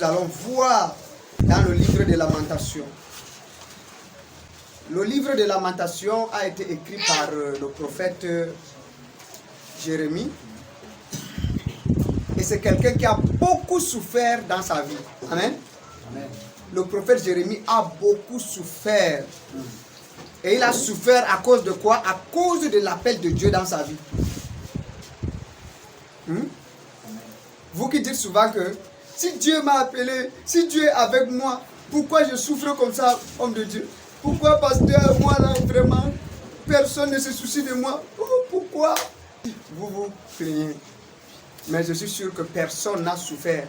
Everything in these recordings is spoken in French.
nous allons voir dans le livre de Lamentations. Le livre de Lamentations a été écrit par le prophète Jérémie. Et c'est quelqu'un qui a beaucoup souffert dans sa vie. Amen. Amen. Le prophète Jérémie a beaucoup souffert. Et il a souffert à cause de quoi? À cause de l'appel de Dieu dans sa vie. Vous qui dites souvent que si Dieu m'a appelé, si Dieu est avec moi, pourquoi je souffre comme ça, homme de Dieu? Pourquoi, pasteur, moi là, vraiment, personne ne se soucie de moi? Oh, pourquoi? Vous vous plaignez. Mais je suis sûr que personne n'a souffert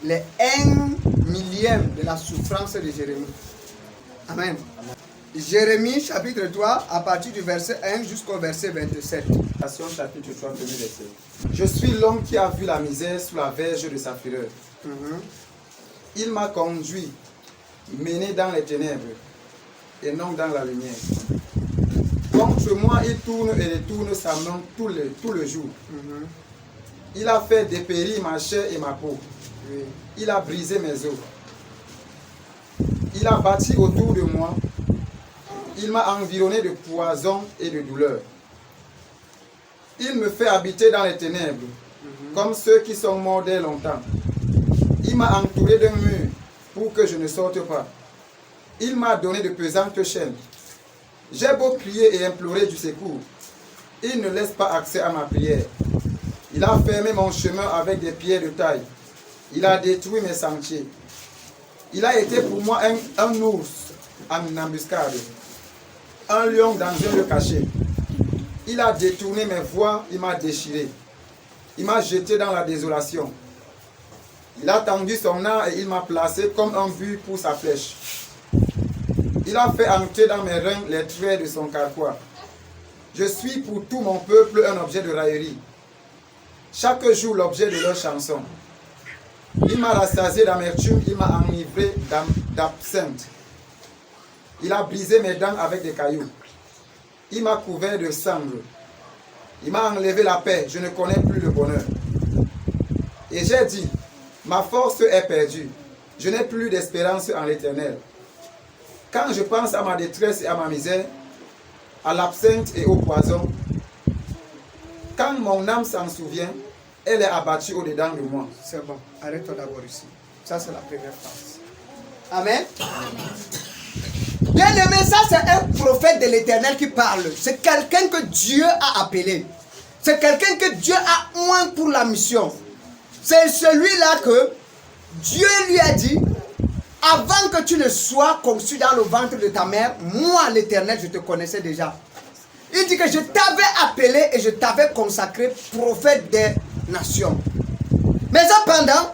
les 1/1000 de la souffrance de Jérémie. Amen. Jérémie chapitre 3, à partir du verset 1 jusqu'au verset 27. Chapitre 3, premier verset. Je suis l'homme qui a vu la misère sous la verge de sa fureur. Il m'a conduit, mené dans les ténèbres, et non dans la lumière. Contre moi, il tourne et détourne sa main tout le jour. Il a fait dépérir ma chair et ma peau. Il a brisé mes os. Il a bâti autour de moi. Il m'a environné de poison et de douleur. Il me fait habiter dans les ténèbres, comme ceux qui sont morts dès longtemps. Il m'a entouré d'un mur pour que je ne sorte pas. Il m'a donné de pesantes chaînes. J'ai beau crier et implorer du secours. Il ne laisse pas accès à ma prière. Il a fermé mon chemin avec des pierres de taille. Il a détruit mes sentiers. Il a été pour moi un ours en embuscade, un lion dans un lieu caché. Il a détourné mes voies, il m'a déchiré. Il m'a jeté dans la désolation. Il a tendu son arc et il m'a placé comme un but pour sa flèche. Il a fait entrer dans mes reins les traits de son carquois. Je suis pour tout mon peuple un objet de raillerie. Chaque jour l'objet de leur chanson. Il m'a rassasié d'amertume, il m'a enivré d'absinthe. Il a brisé mes dents avec des cailloux. Il m'a couvert de cendres. Il m'a enlevé la paix, je ne connais plus le bonheur. Et j'ai dit, ma force est perdue. Je n'ai plus d'espérance en l'Éternel. Quand je pense à ma détresse et à ma misère, à l'absinthe et au poison, quand mon âme s'en souvient, elle est abattue au-dedans de moi. C'est bon, arrête-toi d'abord ici. Ça, c'est la première phrase. Amen. Bien aimé, ça c'est un prophète de l'Éternel qui parle. C'est quelqu'un que Dieu a appelé. C'est quelqu'un que Dieu a oint pour la mission. C'est celui-là que Dieu lui a dit, avant que tu ne sois conçu dans le ventre de ta mère, moi l'Éternel, je te connaissais déjà. Il dit que je t'avais appelé et je t'avais consacré prophète des nations. Mais cependant,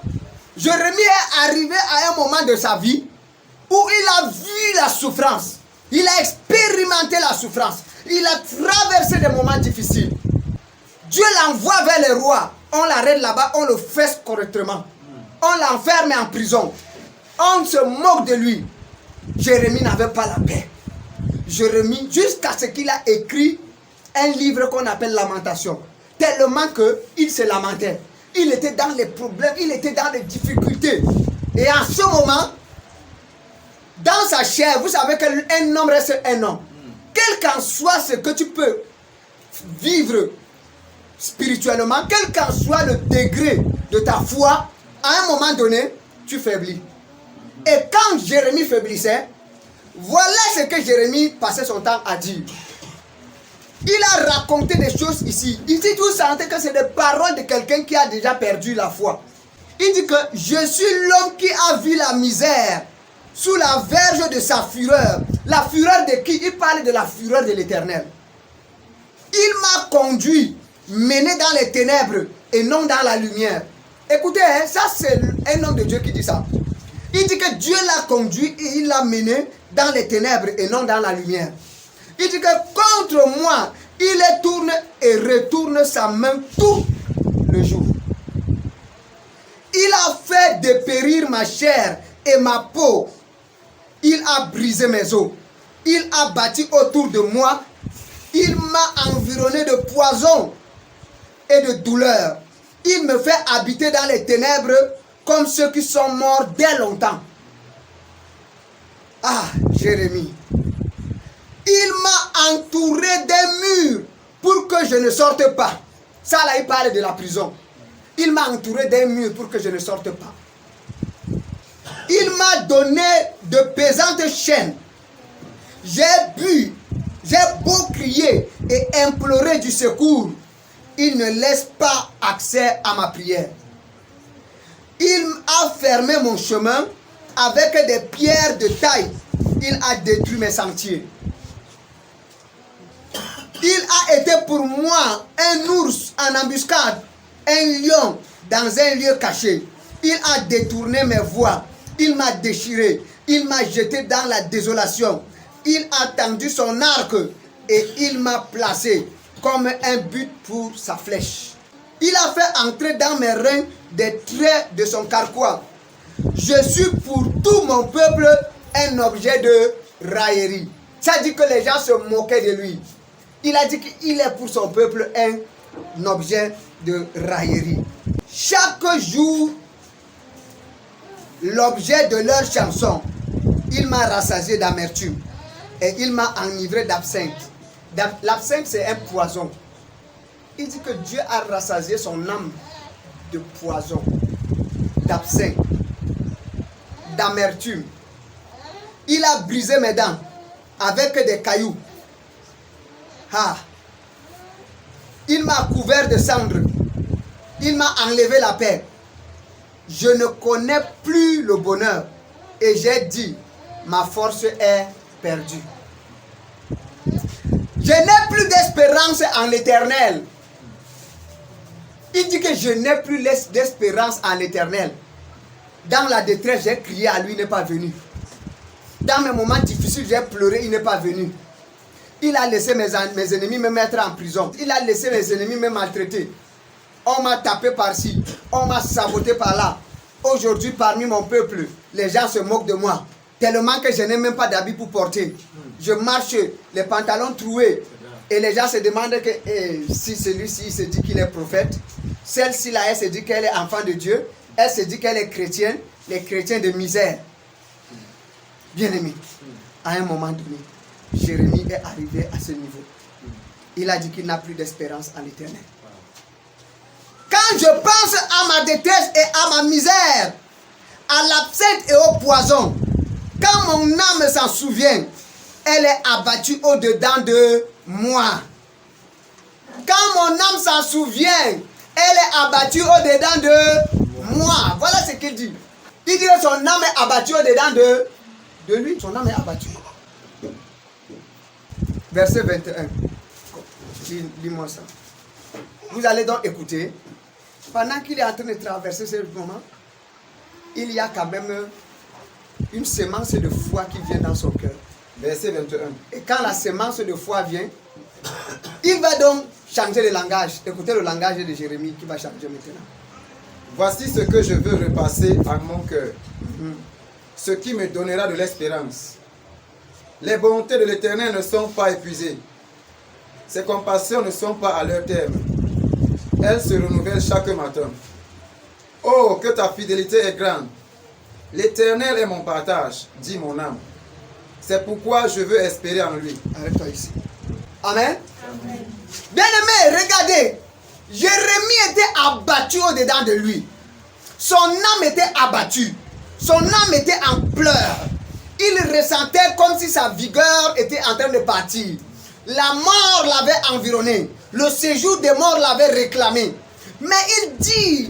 Jérémie est arrivé à un moment de sa vie où il a vu la souffrance. Il a expérimenté la souffrance. Il a traversé des moments difficiles. Dieu l'envoie vers les rois. On l'arrête là-bas, on le fait correctement. On l'enferme en prison. On se moque de lui. Jérémie n'avait pas la paix. Jérémie, jusqu'à ce qu'il a écrit un livre qu'on appelle Lamentation. Tellement qu'il se lamentait. Il était dans les problèmes, il était dans les difficultés. Et en ce moment, dans sa chair, vous savez qu'un homme reste un homme. Quel qu'en soit ce que tu peux vivre spirituellement, quel qu'en soit le degré de ta foi, à un moment donné, tu faiblis. Et quand Jérémie faiblissait, voilà ce que Jérémie passait son temps à dire. Il a raconté des choses ici. Ici, vous sentez que c'est des paroles de quelqu'un qui a déjà perdu la foi. Il dit que je suis l'homme qui a vu la misère sous la verge de sa fureur. La fureur de qui? Il parle de la fureur de l'Éternel. Il m'a conduit, mené dans les ténèbres et non dans la lumière. Écoutez, hein, ça c'est un homme de Dieu qui dit ça. Il dit que Dieu l'a conduit et il l'a mené dans les ténèbres et non dans la lumière. Il dit que contre moi, il tourne et retourne sa main tout le jour. Il a fait dépérir ma chair et ma peau. Il a brisé mes os. Il a bâti autour de moi. Il m'a environné de poison et de douleur. Il me fait habiter dans les ténèbres comme ceux qui sont morts dès longtemps. Ah, Jérémie. Il m'a entouré des murs pour que je ne sorte pas. Ça là, il parle de la prison. Il m'a entouré des murs pour que je ne sorte pas. Il m'a donné de pesantes chaînes. J'ai bu, j'ai beau crier et implorer du secours. Il ne laisse pas accès à ma prière. Il a fermé mon chemin avec des pierres de taille. Il a détruit mes sentiers. Il a été pour moi un ours en embuscade, un lion dans un lieu caché. Il a détourné mes voies. Il m'a déchiré. Il m'a jeté dans la désolation. Il a tendu son arc et il m'a placé comme un but pour sa flèche. Il a fait entrer dans mes reins des traits de son carquois. Je suis pour tout mon peuple un objet de raillerie. Ça dit que les gens se moquaient de lui. Il a dit qu'il est pour son peuple un objet de raillerie. Chaque jour, l'objet de leur chanson, il m'a rassasié d'amertume et il m'a enivré d'absinthe. L'absinthe, c'est un poison. Il dit que Dieu a rassasié son âme de poison, d'absinthe, d'amertume. Il a brisé mes dents avec des cailloux. Ah. Il m'a couvert de cendres. Il m'a enlevé la paix. Je ne connais plus le bonheur. Et j'ai dit, ma force est perdue. Je n'ai plus d'espérance en l'Éternel. Il dit que je n'ai plus d'espérance en l'Éternel. Dans la détresse, j'ai crié à lui, il n'est pas venu. Dans mes moments difficiles, j'ai pleuré, il n'est pas venu. Il a laissé mes ennemis me mettre en prison. Il a laissé mes ennemis me maltraiter. On m'a tapé par-ci, on m'a saboté par-là. Aujourd'hui, parmi mon peuple, les gens se moquent de moi. Tellement que je n'ai même pas d'habit pour porter. Je marche, les pantalons troués. Et les gens se demandent que si celui-ci se dit qu'il est prophète, celle-ci là, elle se dit qu'elle est enfant de Dieu, elle se dit qu'elle est chrétienne, les chrétiens de misère. Bien-aimé, à un moment donné, Jérémie est arrivé à ce niveau. Il a dit qu'il n'a plus d'espérance en l'Éternel. Quand je pense à ma détresse et à ma misère, à l'absinthe et au poison, quand mon âme s'en souvient, elle est abattue au-dedans de moi. Quand mon âme s'en souvient, elle est abattue au-dedans de moi. Voilà ce qu'il dit. Il dit que son âme est abattue au-dedans de lui. Son âme est abattue. Verset 21. Lis-moi ça. Vous allez donc écouter. Pendant qu'il est en train de traverser ce moment, il y a quand même une sémence de foi qui vient dans son cœur. Verset 21. Et quand la sémence de foi vient, il va donc changer de langage. Écoutez le langage de Jérémie qui va changer maintenant. Voici ce que je veux repasser à mon cœur, ce qui me donnera de l'espérance. Les bontés de l'Éternel ne sont pas épuisées. Ses compassions ne sont pas à leur terme. Elles se renouvellent chaque matin. Oh, que ta fidélité est grande. L'Éternel est mon partage, dit mon âme. C'est pourquoi je veux espérer en lui. Arrête-toi ici. Amen. Bien-aimé, regardez. Jérémie était abattu au-dedans de lui. Son âme était abattue. Son âme était en pleurs. Il ressentait comme si sa vigueur était en train de partir. La mort l'avait environné. Le séjour des morts l'avait réclamé. Mais il dit,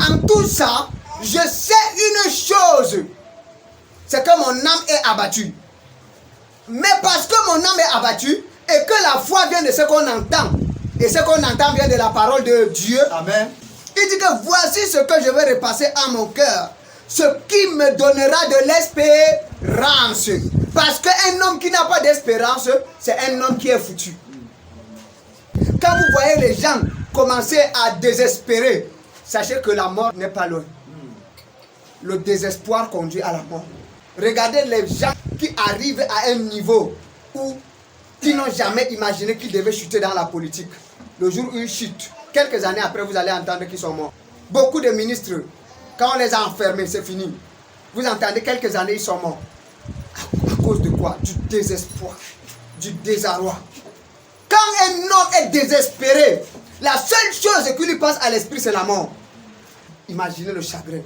en tout ça, je sais une chose. C'est que mon âme est abattue. Mais parce que mon âme est abattue et que la foi vient de ce qu'on entend. Et ce qu'on entend vient de la parole de Dieu. Amen. Il dit que voici ce que je vais repasser à mon cœur. Ce qui me donnera de l'espérance. Parce qu'un homme qui n'a pas d'espérance, c'est un homme qui est foutu. Quand vous voyez les gens commencer à désespérer, sachez que la mort n'est pas loin. Le désespoir conduit à la mort. Regardez les gens qui arrivent à un niveau où qui n'ont jamais imaginé qu'ils devaient chuter dans la politique. Le jour où ils chutent, quelques années après, vous allez entendre qu'ils sont morts. Beaucoup de ministres Quand on les a enfermés, c'est fini. Vous entendez, quelques années, ils sont morts. À cause de quoi? Du désespoir, du désarroi. Quand un homme est désespéré, la seule chose qui lui passe à l'esprit, c'est la mort. Imaginez le chagrin.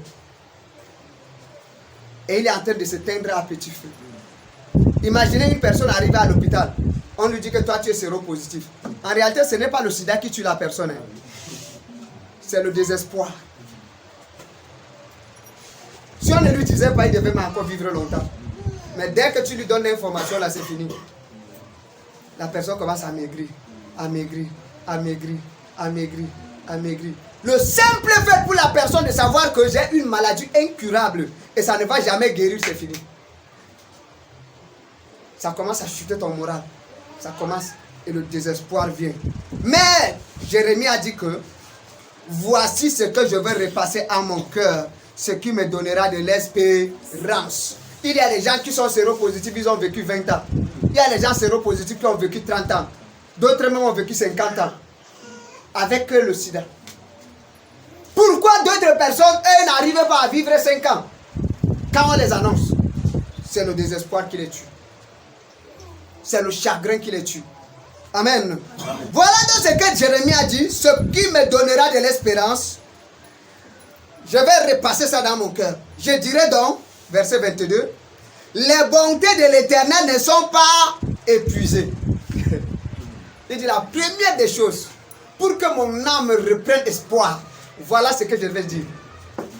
Et il est en train de s'éteindre à petit feu. Imaginez une personne arrivée à l'hôpital. On lui dit que toi tu es séropositif. En réalité, ce n'est pas le sida qui tue la personne. C'est le désespoir. Si on ne lui disait pas, il devait encore vivre longtemps. Mais dès que tu lui donnes l'information, là c'est fini. La personne commence à maigrir, à maigrir, à maigrir, à maigrir, à maigrir. Le simple fait pour la personne de savoir que j'ai une maladie incurable et ça ne va jamais guérir, c'est fini. Ça commence à chuter ton moral. Ça commence et le désespoir vient. Mais Jérémie a dit que voici ce que je vais repasser à mon cœur, ce qui me donnera de l'espérance. Il y a des gens qui sont séropositifs, ils ont vécu 20 ans. Il y a des gens séropositifs qui ont vécu 30 ans. D'autres même ont vécu 50 ans. Avec le sida. Pourquoi d'autres personnes, eux, n'arrivent pas à vivre 5 ans? Quand on les annonce, c'est le désespoir qui les tue. C'est le chagrin qui les tue. Amen. Voilà donc ce que Jérémie a dit. Ce qui me donnera de l'espérance. Je vais repasser ça dans mon cœur. Je dirais donc, verset 22, les bontés de l'Éternel ne sont pas épuisées. Il dit la première des choses, pour que mon âme reprenne espoir, voilà ce que je vais dire.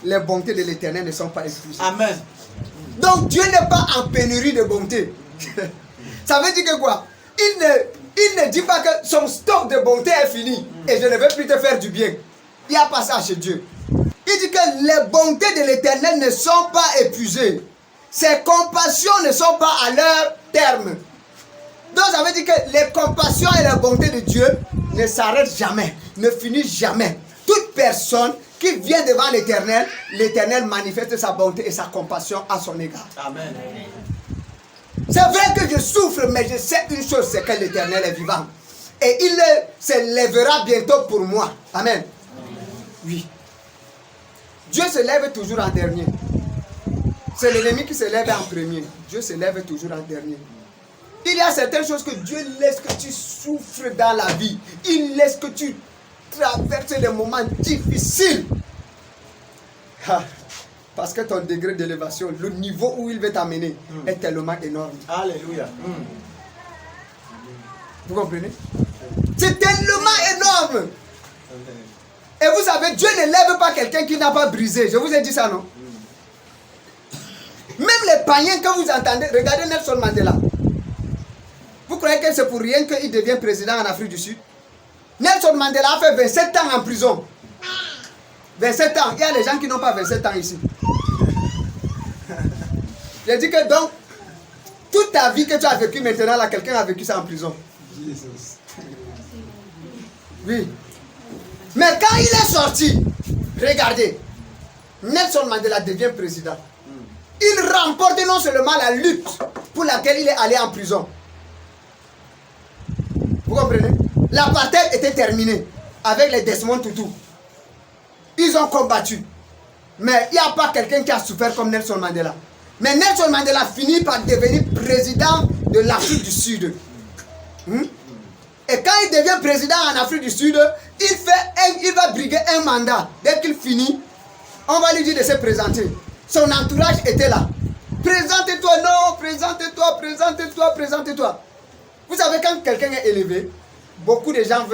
Les bontés de l'Éternel ne sont pas épuisées. Amen. Donc Dieu n'est pas en pénurie de bonté. Ça veut dire que quoi? Il ne dit pas que son stock de bonté est fini et je ne vais plus te faire du bien. Il n'y a pas ça chez Dieu. Il dit que les bontés de l'Éternel ne sont pas épuisées. Ses compassions ne sont pas à leur terme. Donc ça veut dire que les compassions et les bontés de Dieu ne s'arrêtent jamais, ne finissent jamais. Toute personne qui vient devant l'Éternel, l'Éternel manifeste sa bonté et sa compassion à son égard. Amen. C'est vrai que je souffre, mais je sais une chose, c'est que l'Éternel est vivant. Et il se lèvera bientôt pour moi. Amen. Oui. Dieu se lève toujours en dernier. C'est l'ennemi qui se lève en premier. Dieu se lève toujours en dernier. Il y a certaines choses que Dieu laisse que tu souffres dans la vie. Il laisse que tu traverses des moments difficiles. Parce que ton degré d'élévation, le niveau où il veut t'amener est tellement énorme. Alléluia. Vous comprenez? C'est tellement énorme. Et vous savez, Dieu ne lève pas quelqu'un qui n'a pas brisé. Je vous ai dit ça, non? Même les païens que vous entendez, regardez Nelson Mandela. Vous croyez que c'est pour rien qu'il devient président en Afrique du Sud? Nelson Mandela a fait 27 ans en prison. 27 ans. Il y a des gens qui n'ont pas 27 ans ici. J'ai dit que donc, toute ta vie que tu as vécu maintenant, là, quelqu'un a vécu ça en prison. Oui. Mais quand il est sorti, regardez, Nelson Mandela devient président. Il remporte non seulement la lutte pour laquelle il est allé en prison. Vous comprenez? L'apartheid était terminé avec les Desmond Tutu. Ils ont combattu. Mais il n'y a pas quelqu'un qui a souffert comme Nelson Mandela. Mais Nelson Mandela finit par devenir président de l'Afrique du Sud. Et quand il devient président en Afrique du Sud, il va briguer un mandat. Dès qu'il finit, on va lui dire de se présenter. Son entourage était là. Présente-toi, non, présente-toi, présente-toi, présente-toi. Vous savez, quand quelqu'un est élevé, beaucoup de gens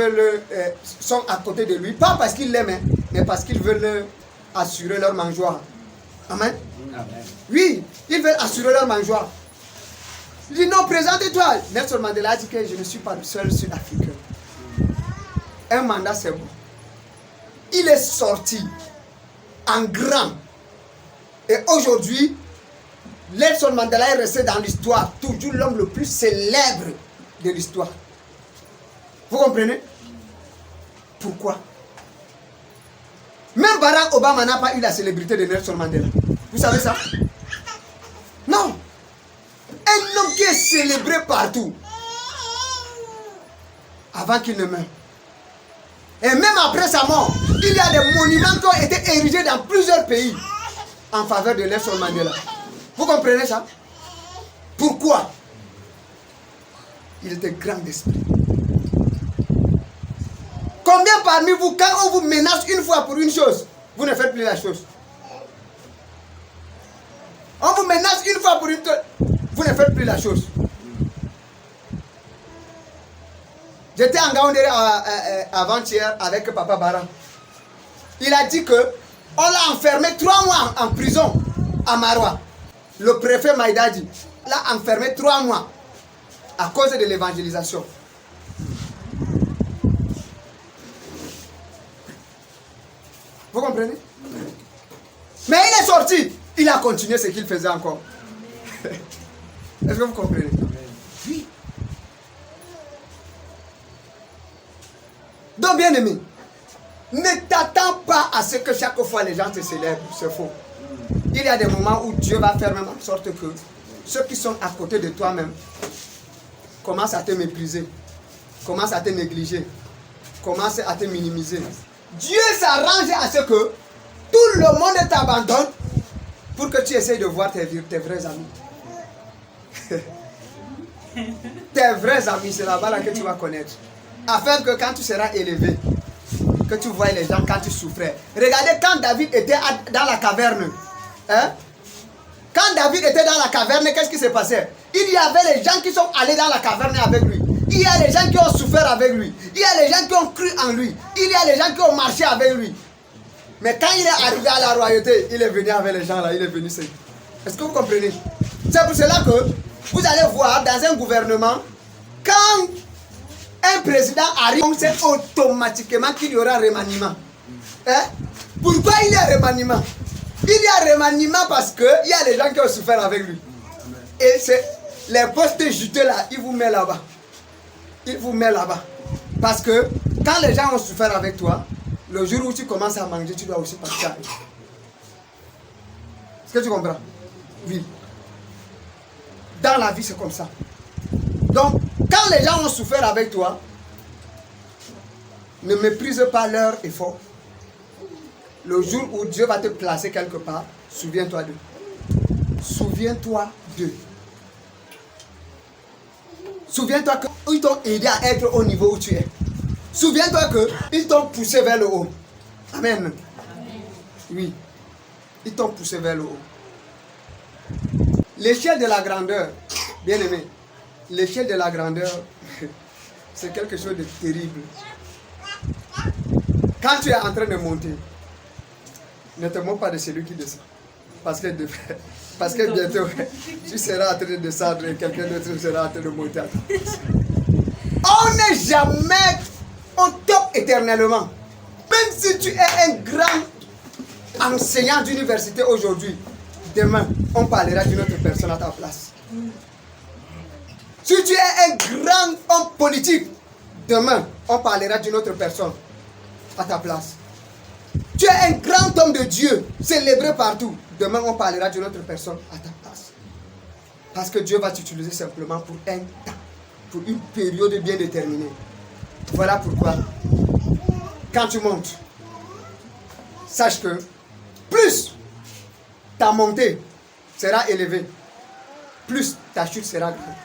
sont à côté de lui, pas parce qu'ils l'aiment, mais parce qu'ils veulent assurer leur mangeoire. Amen. Amen. Oui, ils veulent assurer leur mangeoire. Il dit non, présente-toi. Nelson Mandela a dit que je ne suis pas le seul Sud-Africain. Un mandat, c'est bon. Il est sorti en grand. Et aujourd'hui, Nelson Mandela est resté dans l'histoire, toujours l'homme le plus célèbre de l'histoire. Vous comprenez? Pourquoi? Même Barack Obama n'a pas eu la célébrité de Nelson Mandela. Vous savez ça? Non. Un homme qui est célébré partout. Avant qu'il ne meure. Et même après sa mort, Il y a des monuments qui ont été érigés dans plusieurs pays en faveur de Nelson Mandela. Vous comprenez ça? Pourquoi? Il était grand d'esprit. Combien parmi vous, quand on vous menace une fois pour une chose, vous ne faites plus la chose? On vous menace une fois pour une chose, vous ne faites plus la chose. J'étais en Gaoundéré avant-hier avec Papa Bara. Il a dit que on l'a enfermé 3 mois en prison à Maroua. Le préfet Maïdadi l'a enfermé 3 mois à cause de l'évangélisation. Vous comprenez? Mais il est sorti. Il a continué ce qu'il faisait encore. Est-ce que vous comprenez? Oui. Donc, bien aimé, ne t'attends pas à ce que chaque fois les gens te célèbrent. C'est faux. Il y a des moments où Dieu va faire même en sorte que ceux qui sont à côté de toi-même commencent à te mépriser, commencent à te négliger, commencent à te minimiser. Dieu s'arrange à ce que tout le monde t'abandonne pour que tu essayes de voir tes vrais amis. Tes vrais amis, c'est là-bas que tu vas connaître. Afin que quand tu seras élevé, que tu vois les gens quand tu souffrais. Regardez quand David était dans la caverne. Hein? Quand David était dans la caverne, qu'est-ce qui s'est passé? Il y avait les gens qui sont allés dans la caverne avec lui. Il y a les gens qui ont souffert avec lui. Il y a les gens qui ont cru en lui. Il y a les gens qui ont marché avec lui. Mais quand il est arrivé à la royauté, il est venu avec les gens là, il est venu seul. Est-ce que vous comprenez? C'est pour cela que vous allez voir dans un gouvernement, quand un président arrive, on sait automatiquement qu'il y aura remaniement. Hein? Pourquoi il y a remaniement? Il y a remaniement parce qu'il y a les gens qui ont souffert avec lui. Et c'est les postes juteux là, il vous met là-bas. Il vous met là-bas. Parce que quand les gens ont souffert avec toi, le jour où tu commences à manger, tu dois aussi partir. Est-ce que tu comprends? Oui. Dans la vie, c'est comme ça. Donc, quand les gens ont souffert avec toi, ne méprise pas leur effort. Le jour où Dieu va te placer quelque part, souviens-toi d'eux. Souviens-toi d'eux. Souviens-toi qu'ils t'ont aidé à être au niveau où tu es. Souviens-toi qu'ils t'ont poussé vers le haut. Amen. Oui. Ils t'ont poussé vers le haut. L'échelle de la grandeur, bien aimé, l'échelle de la grandeur, c'est quelque chose de terrible. Quand tu es en train de monter, ne te moque pas de celui qui descend. Parce que bientôt, tu seras en train de descendre et quelqu'un d'autre sera en train de monter à ta place. On n'est jamais au top éternellement. Même si tu es un grand enseignant d'université aujourd'hui, demain, on parlera d'une autre personne à ta place. Si tu es un grand homme politique, demain, on parlera d'une autre personne à ta place. Tu es un grand homme de Dieu, célébré partout. Demain, on parlera d'une autre personne à ta place. Parce que Dieu va t'utiliser simplement pour un temps, pour une période bien déterminée. Voilà pourquoi, quand tu montes, sache que plus ta montée sera élevée, plus ta chute sera grande.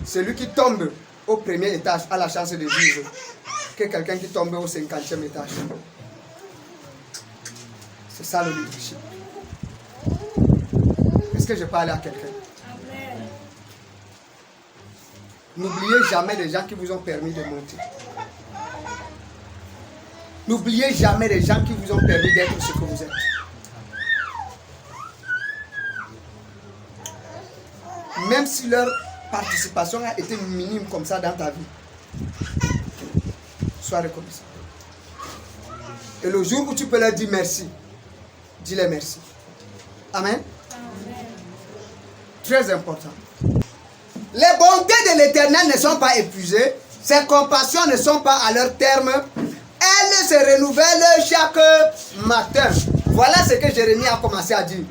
Celui qui tombe au premier étage a la chance de vivre que quelqu'un qui tombe au 50e étage. C'est ça le leadership. Est-ce que je parle à quelqu'un? N'oubliez jamais les gens qui vous ont permis de monter. N'oubliez jamais les gens qui vous ont permis d'être ce que vous êtes. Même si leur participation a été minime comme ça dans ta vie, sois reconnaissant. Et le jour où tu peux leur dire merci, dis-les merci. Amen. Très important. Les bontés de l'Éternel ne sont pas épuisées, ses compassions ne sont pas à leur terme, elles se renouvellent chaque matin. Voilà ce que Jérémie a commencé à dire.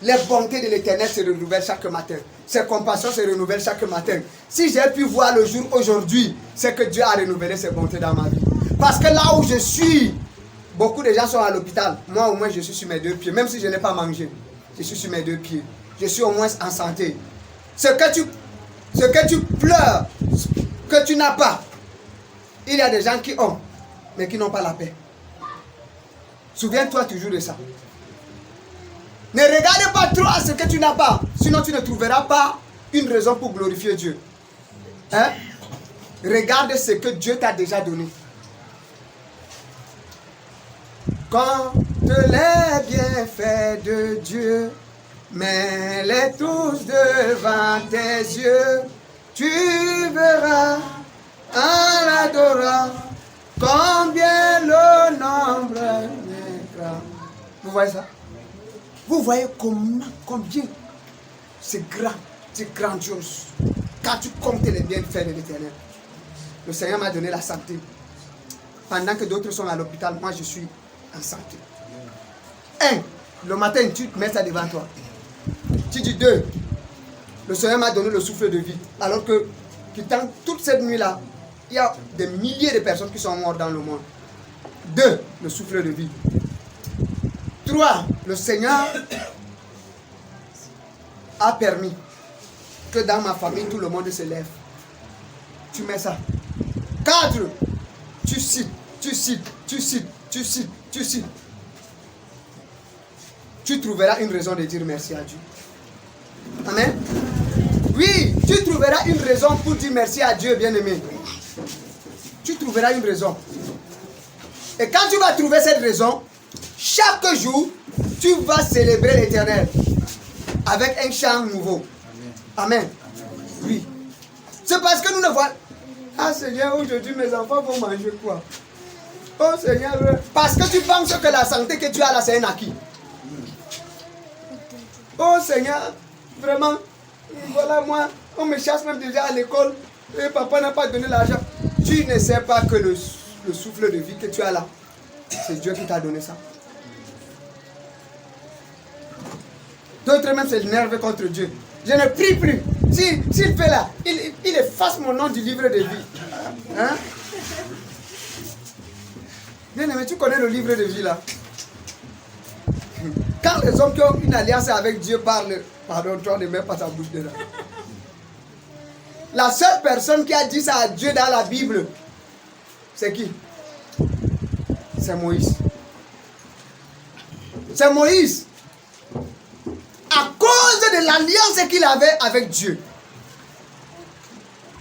Les bontés de l'Éternel se renouvellent chaque matin. Ses compassions se renouvellent chaque matin. Si j'ai pu voir le jour aujourd'hui, c'est que Dieu a renouvelé ses bontés dans ma vie. Parce que là où je suis, beaucoup de gens sont à l'hôpital. Moi, au moins, je suis sur mes 2 pieds. Même si je n'ai pas mangé, je suis sur mes 2 pieds. Je suis au moins en santé. Ce que tu pleures, que tu n'as pas, il y a des gens qui ont, mais qui n'ont pas la paix. Souviens-toi toujours de ça. Ne regarde pas trop à ce que tu n'as pas, sinon tu ne trouveras pas une raison pour glorifier Dieu. Hein? Regarde ce que Dieu t'a déjà donné. Quand les bienfaits de Dieu, mets-les tous devant tes yeux, tu verras en l'adorant combien le nombre est grand. Vous voyez ça? Vous voyez combien c'est grand, c'est grandiose. Quand tu comptes les bienfaits de l'Éternel. Le Seigneur m'a donné la santé. Pendant que d'autres sont à l'hôpital, moi je suis en santé. 1. Le matin, tu mets ça devant toi. Tu dis 2. Le Seigneur m'a donné le souffle de vie. Alors que, toute cette nuit-là, il y a des milliers de personnes qui sont mortes dans le monde. 2. Le souffle de vie. 3. Le Seigneur a permis que dans ma famille, tout le monde se lève. Tu mets ça. 4. Tu cites. Tu trouveras une raison de dire merci à Dieu. Amen. Oui, tu trouveras une raison pour dire merci à Dieu, bien-aimé. Tu trouveras une raison. Et quand tu vas trouver cette raison, chaque jour, tu vas célébrer l'Éternel avec un chant nouveau. Amen. Oui. C'est parce que nous ne voyons... Ah Seigneur, aujourd'hui mes enfants vont manger quoi? Oh Seigneur, parce que tu penses que la santé que tu as là, c'est un acquis. Oh Seigneur, vraiment, voilà moi, on me chasse même déjà à l'école et papa n'a pas donné l'argent. Tu ne sais pas que le souffle de vie que tu as là, c'est Dieu qui t'a donné ça. D'autres même s'énervent contre Dieu. Je ne prie plus. S'il fait là, il efface mon nom du livre de vie. Hein? Bien aimé, tu connais le livre de vie là. Quand les hommes qui ont une alliance avec Dieu parlent, pardon, toi ne mets pas ta bouche dedans. La seule personne qui a dit ça à Dieu dans la Bible, c'est qui? C'est Moïse. C'est Moïse. À cause de l'alliance qu'il avait avec Dieu.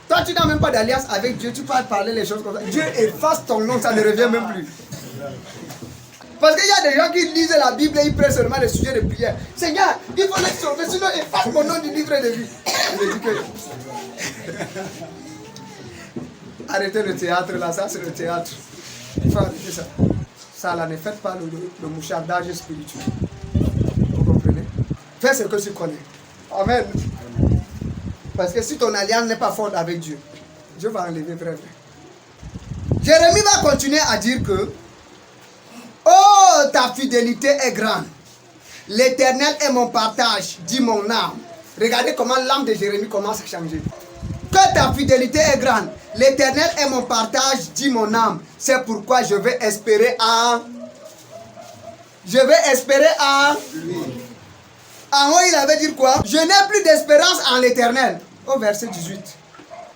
Toi, tu n'as même pas d'alliance avec Dieu, tu peux parler les choses comme ça. Dieu efface ton nom, ça ne revient même plus. Parce qu'il y a des gens qui lisent la Bible et ils prennent seulement les sujets de prière. Seigneur, il faut les sauver, sinon efface mon nom du livre de vie. Je dis que... Arrêtez le théâtre là, ça c'est le théâtre. Il faut arrêter ça. Ça là, ne faites pas le mouchardage spirituel. Vous comprenez? Fais ce que tu connais. Amen. Parce que si ton alliance n'est pas forte avec Dieu, Dieu va enlever vrai. Jérémie va continuer à dire que oh, ta fidélité est grande. L'Éternel est mon partage, dit mon âme. Regardez comment l'âme de Jérémie commence à changer. Que ta fidélité est grande. L'Éternel est mon partage, dit mon âme. C'est pourquoi je vais espérer en... Je vais espérer en... En haut, il avait dit quoi? Je n'ai plus d'espérance en l'Éternel. Au verset 18.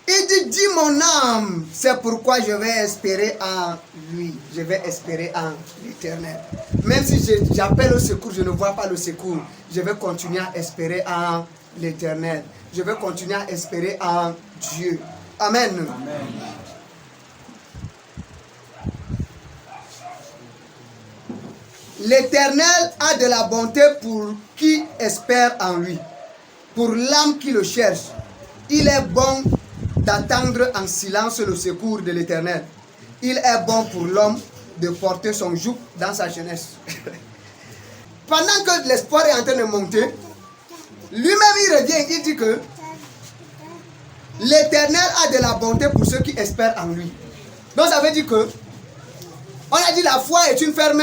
Il dit, dis mon âme, c'est pourquoi je vais espérer en lui. Je vais espérer en l'Éternel. Même si j'appelle au secours, je ne vois pas le secours. Je vais continuer à espérer en l'Éternel. Je vais continuer à espérer en Dieu. Amen. Amen. L'Éternel a de la bonté pour qui espère en lui. Pour l'âme qui le cherche. Il est bon d'attendre en silence le secours de l'Éternel. Il est bon pour l'homme de porter son joug dans sa jeunesse. Pendant que l'espoir est en train de monter, lui-même il revient, il dit que l'Éternel a de la bonté pour ceux qui espèrent en lui. Donc ça veut dire que on a dit la foi est une ferme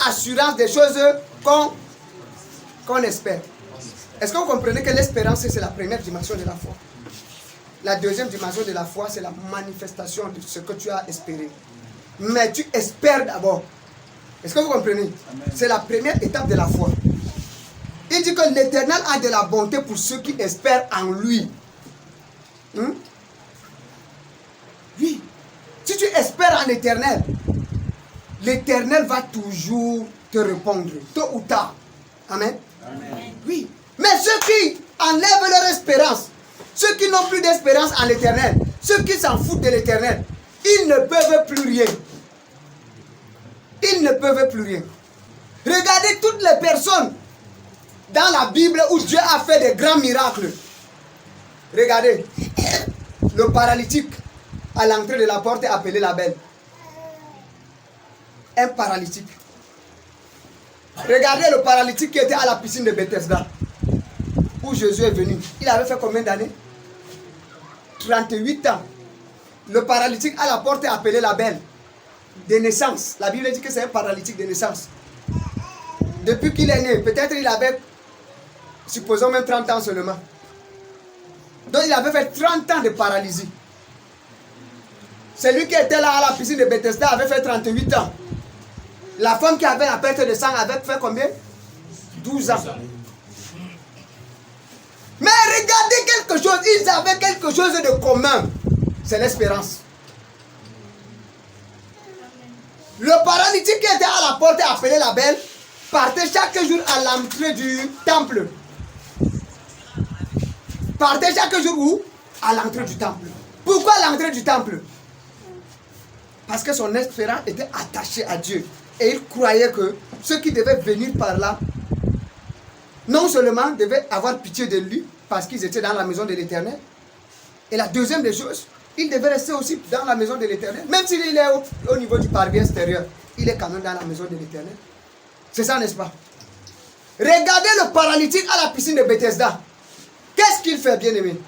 assurance des choses qu'on espère. Est-ce que vous comprenez que l'espérance c'est la première dimension de la foi? La deuxième dimension de la foi, c'est la manifestation de ce que tu as espéré. Mais tu espères d'abord. Est-ce que vous comprenez? C'est la première étape de la foi. Il dit que l'Éternel a de la bonté pour ceux qui espèrent en lui. Oui. Si tu espères en l'Éternel, l'Éternel va toujours te répondre, tôt ou tard. Amen. Amen. Oui. Mais ceux qui enlèvent leur espérance, ceux qui n'ont plus d'espérance en l'Éternel, ceux qui s'en foutent de l'Éternel, ils ne peuvent plus rien. Ils ne peuvent plus rien. Regardez toutes les personnes dans la Bible où Dieu a fait des grands miracles. Regardez, le paralytique à l'entrée de la porte est appelé la belle. Un paralytique. Regardez le paralytique qui était à la piscine de Bethesda, où Jésus est venu. Il avait fait combien d'années? 38 ans. Le paralytique à la porte est appelé la belle. De naissance. La Bible dit que c'est un paralytique de naissance. Depuis qu'il est né, peut-être il avait, supposons même 30 ans seulement. Donc il avait fait 30 ans de paralysie. Celui qui était là à la piscine de Bethesda avait fait 38 ans. La femme qui avait la perte de sang avait fait combien? 12 ans. Mais regardez quelque chose, ils avaient quelque chose de commun. C'est l'espérance. Le paralytique qui était à la porte appelé la belle partait chaque jour à l'entrée du temple. Partait chaque jour où? À l'entrée du temple. Pourquoi l'entrée du temple? Parce que son espérance était attachée à Dieu. Et il croyait que ceux qui devaient venir par là, non seulement devaient avoir pitié de lui, parce qu'ils étaient dans la maison de l'Éternel. Et la deuxième des choses, il devait rester aussi dans la maison de l'Éternel. Même s'il est au niveau du parvis extérieur, il est quand même dans la maison de l'Éternel. C'est ça, n'est-ce pas? Regardez le paralytique à la piscine de Bethesda. Qu'est-ce qu'il fait, bien-aimé?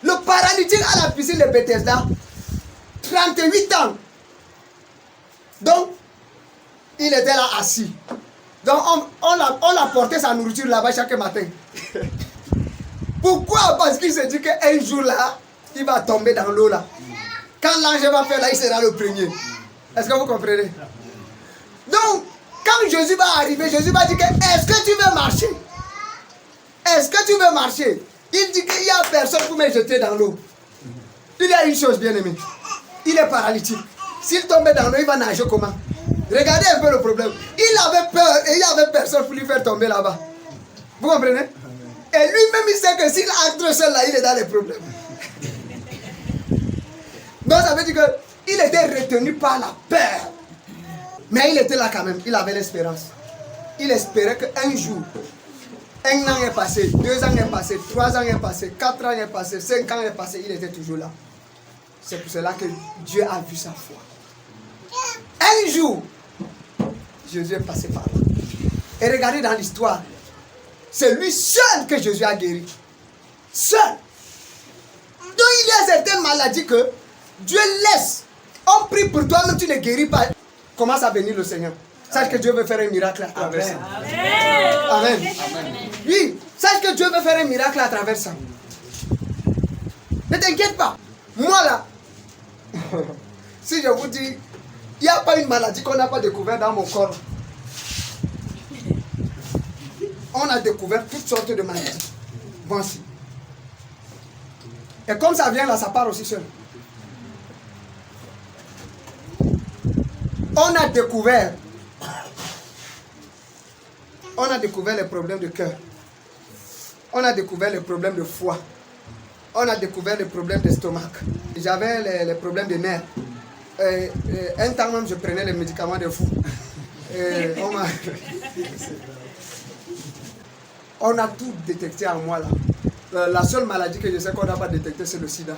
Le paralytique à la piscine de Bethesda, 38 ans. Donc, il était là assis. Donc, on apportait sa nourriture là-bas chaque matin. Pourquoi? Parce qu'il se dit qu'un jour là, il va tomber dans l'eau là. Quand l'ange va faire là, il sera le premier. Est-ce que vous comprenez? Donc, quand Jésus va arriver, Jésus va dire que est-ce que tu veux marcher? Est-ce que tu veux marcher? Il dit qu'il n'y a personne pour me jeter dans l'eau. Il y a une chose, bien aimé. Il est paralytique. S'il tombait dans l'eau, il va nager comment? Regardez un peu le problème. Il avait peur et il n'y avait personne pour lui faire tomber là-bas. Vous comprenez? Et lui-même, il sait que s'il entre seul là, il est dans les problèmes. Donc ça veut dire qu'il était retenu par la peur. Mais il était là quand même. Il avait l'espérance. Il espérait qu'un jour, 1 an est passé, 2 ans est passé, 3 ans est passé, 4 ans est passé, 5 ans est passé, il était toujours là. C'est pour cela que Dieu a vu sa foi. Un jour, Jésus est passé par là. Et regardez dans l'histoire, c'est lui seul que Jésus a guéri. Seul. Donc il y a certaines maladies que Dieu laisse. On prie pour toi, mais tu ne guéris pas. Commence à bénir le Seigneur. Sache que Dieu veut faire un miracle à travers ça. Amen. Amen. Oui, sache que Dieu veut faire un miracle à travers ça. Ne t'inquiète pas. Moi là, si je vous dis, il n'y a pas une maladie qu'on n'a pas découverte dans mon corps. On a découvert toutes sortes de maladies. Voici. Et comme ça vient là, ça part aussi seul. On a découvert les problèmes de cœur. On a découvert les problèmes de foie. On a découvert les problèmes d'estomac. J'avais les problèmes de nerfs. Un temps même, je prenais les médicaments de fou. On a tout détecté en moi là. La seule maladie que je sais qu'on n'a pas détectée, c'est le sida.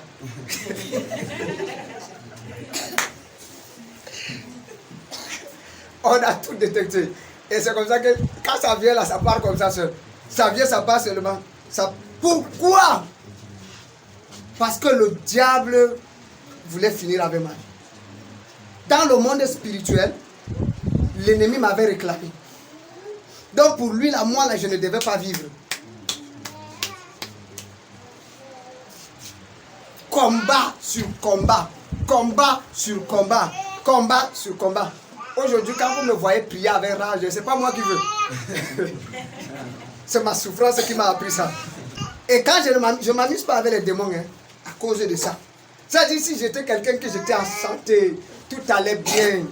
On a tout détecté. Et c'est comme ça que quand ça vient là, ça part comme ça seul. Ça vient, ça part seulement. Ça... Pourquoi? Parce que le diable voulait finir avec moi. Dans le monde spirituel, l'ennemi m'avait réclamé. Donc pour lui, là, moi, là, je ne devais pas vivre. combat sur combat, combat sur combat, combat sur combat. Aujourd'hui, quand vous me voyez prier avec rage, ce n'est pas moi qui veux. C'est ma souffrance qui m'a appris ça. Et quand je ne m'amuse pas avec les démons, hein, à cause de ça. C'est-à-dire, si j'étais quelqu'un que j'étais en santé, tout allait bien.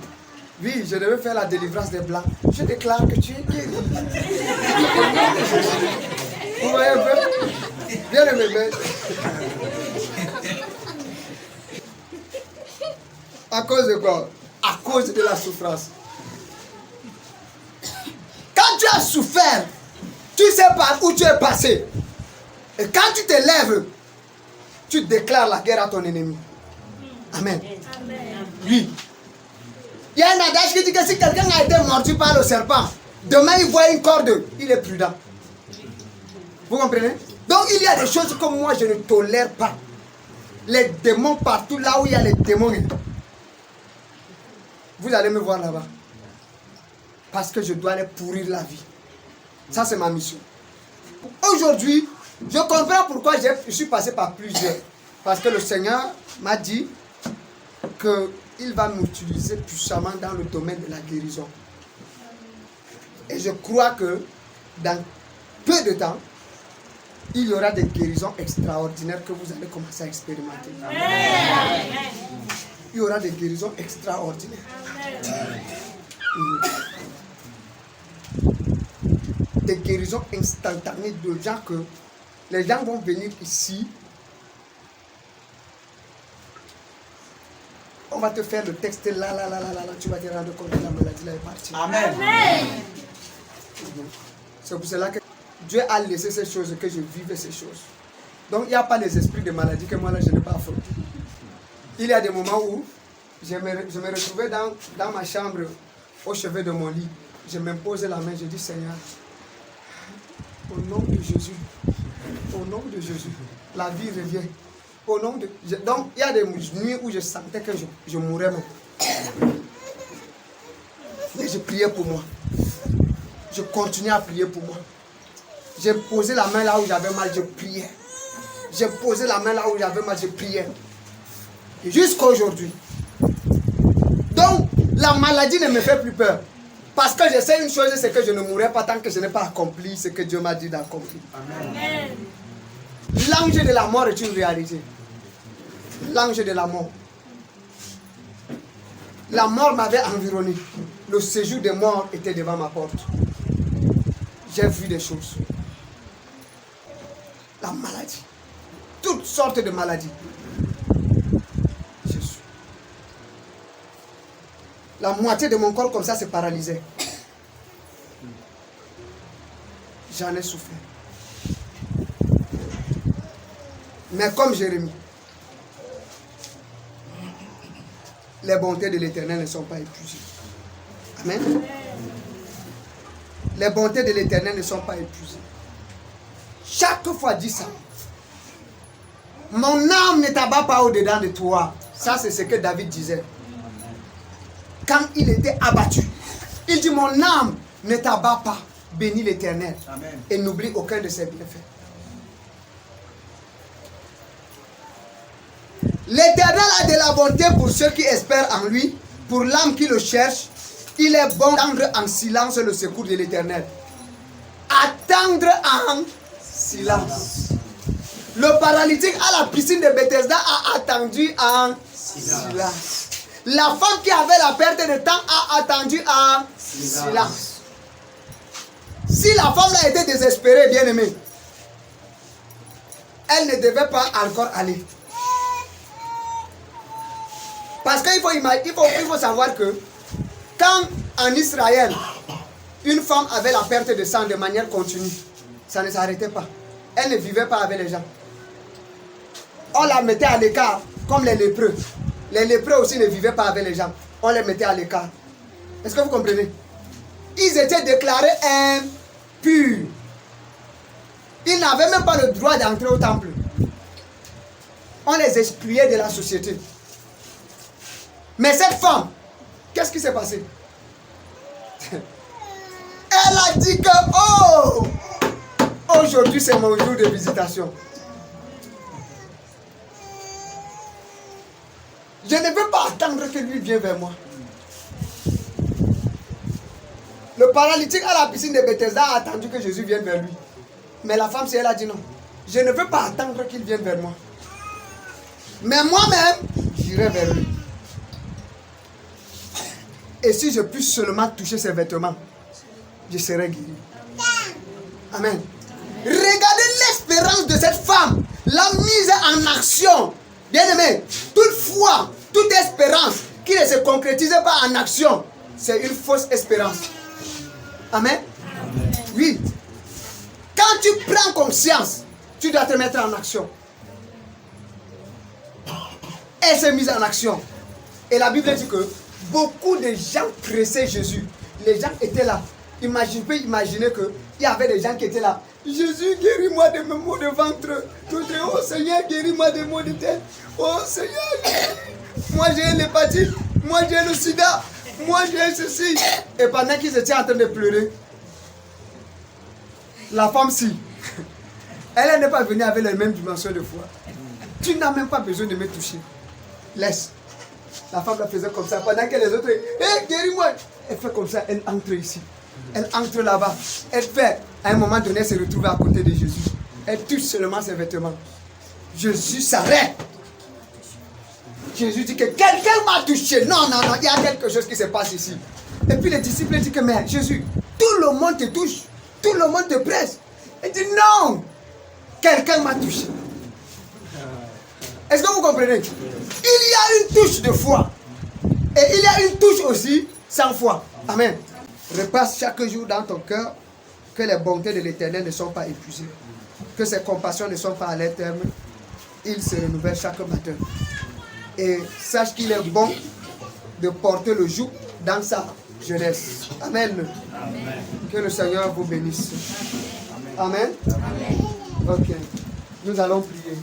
Oui, je devais faire la délivrance des blancs. Je déclare que tu es guéri. Vous voyez un peu? Viens le bébé. À cause de quoi? À cause de la souffrance. Quand tu as souffert, tu sais par où tu es passé. Et quand tu te lèves, tu déclares la guerre à ton ennemi. Amen. Oui. Il y a un adage qui dit que si quelqu'un a été mordu par le serpent, demain il voit une corde, il est prudent. Vous comprenez? Donc il y a des choses que moi je ne tolère pas. Les démons partout là où il y a les démons. Vous allez me voir là-bas. Parce que je dois aller pourrir la vie. Ça c'est ma mission. Aujourd'hui, je comprends pourquoi je suis passé par plusieurs. Parce que le Seigneur m'a dit qu'il va m'utiliser puissamment dans le domaine de la guérison. Et je crois que dans peu de temps, il y aura des guérisons extraordinaires que vous allez commencer à expérimenter. Il y aura des guérisons extraordinaires. Des guérisons instantanées de gens que les gens vont venir ici. On va te faire le texte là, tu vas te rendre compte que la maladie là est partie. Amen. C'est pour cela que Dieu a laissé ces choses, que je vivais ces choses. Donc il n'y a pas les esprits de maladie que moi là je n'ai pas affronté. Il y a des moments où je me retrouvais dans ma chambre, au chevet de mon lit. Je m'imposais la main, je dis Seigneur, au nom de Jésus, au nom de Jésus, la vie revient. Au nom de... Donc, il y a des nuits où je sentais que je mourrais même. Mais je priais pour moi. Je continuais à prier pour moi. J'ai posé la main là où j'avais mal, je priais. J'ai posé la main là où j'avais mal, je priais. Et jusqu'à aujourd'hui. Donc, la maladie ne me fait plus peur. Parce que je sais une chose, c'est que je ne mourrai pas tant que je n'ai pas accompli ce que Dieu m'a dit d'accomplir. Amen. L'ange de la mort est une réalité. L'ange de la mort. La mort m'avait environné. Le séjour des morts était devant ma porte. J'ai vu des choses. La maladie. Toutes sortes de maladies. Jésus. La moitié de mon corps comme ça s'est paralysé. J'en ai souffert. Mais comme Jérémie, les bontés de l'Éternel ne sont pas épuisées. Amen. Les bontés de l'Éternel ne sont pas épuisées. Chaque fois dit ça. Mon âme ne t'abat pas au-dedans de toi. Ça c'est ce que David disait. Quand il était abattu, il dit mon âme ne t'abat pas. Bénis l'Éternel. Et n'oublie aucun de ses bienfaits. L'Éternel a de la bonté pour ceux qui espèrent en lui, pour l'âme qui le cherche. Il est bon d'attendre en silence le secours de l'Éternel. Attendre en silence. Le paralytique à la piscine de Bethesda a attendu en silence. La femme qui avait la perte de temps a attendu en silence. Si la femme a été désespérée, bien aimée, elle ne devait pas encore aller. Parce qu'il faut savoir que quand en Israël, une femme avait la perte de sang de manière continue, ça ne s'arrêtait pas. Elle ne vivait pas avec les gens. On la mettait à l'écart, comme les lépreux. Les lépreux aussi ne vivaient pas avec les gens. On les mettait à l'écart. Est-ce que vous comprenez? Ils étaient déclarés impurs. Ils n'avaient même pas le droit d'entrer au temple. On les excluait de la société. Mais cette femme, qu'est-ce qui s'est passé? Elle a dit que, oh, aujourd'hui c'est mon jour de visitation. Je ne veux pas attendre que lui vienne vers moi. Le paralytique à la piscine de Bethesda a attendu que Jésus vienne vers lui. Mais la femme, si elle a dit non. Je ne veux pas attendre qu'il vienne vers moi. Mais moi-même, j'irai vers lui. Et si je puis seulement toucher ses vêtements, je serai guéri. Amen. Regardez l'espérance de cette femme. La mise en action. Bien-aimé, toute foi, toute espérance qui ne se concrétise pas en action, c'est une fausse espérance. Amen. Oui. Quand tu prends conscience, tu dois te mettre en action. Elle s'est mise en action. Et la Bible dit que beaucoup de gens pressaient Jésus. Les gens étaient là. Tu peux imaginer qu'il y avait des gens qui étaient là. Jésus, guéris-moi de mes maux de ventre. Oh Seigneur, guéris-moi des maux de tête. Oh Seigneur, moi j'ai l'hépatite. Moi j'ai le sida. Moi j'ai ceci. Et pendant qu'ils étaient en train de pleurer, la femme-ci, elle n'est pas venue avec les mêmes dimensions de foi. Tu n'as même pas besoin de me toucher. Laisse. La femme la faisait comme ça. Pendant que les autres, hé, guéris-moi. Elle fait comme ça, elle entre ici. Elle entre là-bas. Elle fait, à un moment donné, elle se retrouve à côté de Jésus. Elle touche seulement ses vêtements. Jésus s'arrête. Jésus dit que quelqu'un m'a touché. Non, non, non, il y a quelque chose qui se passe ici. Et puis les disciples disent que, mais Jésus, tout le monde te touche. Tout le monde te presse. Elle dit non. Quelqu'un m'a touché. Est-ce que vous comprenez? Il y a une touche de foi. Et il y a une touche aussi sans foi. Amen. Repasse chaque jour dans ton cœur que les bontés de l'Éternel ne sont pas épuisées. Que ses compassions ne sont pas à leur terme. Il se renouvelle chaque matin. Et sache qu'il est bon de porter le joug dans sa jeunesse. Amen. Amen. Que le Seigneur vous bénisse. Amen. Amen. Ok. Nous allons prier.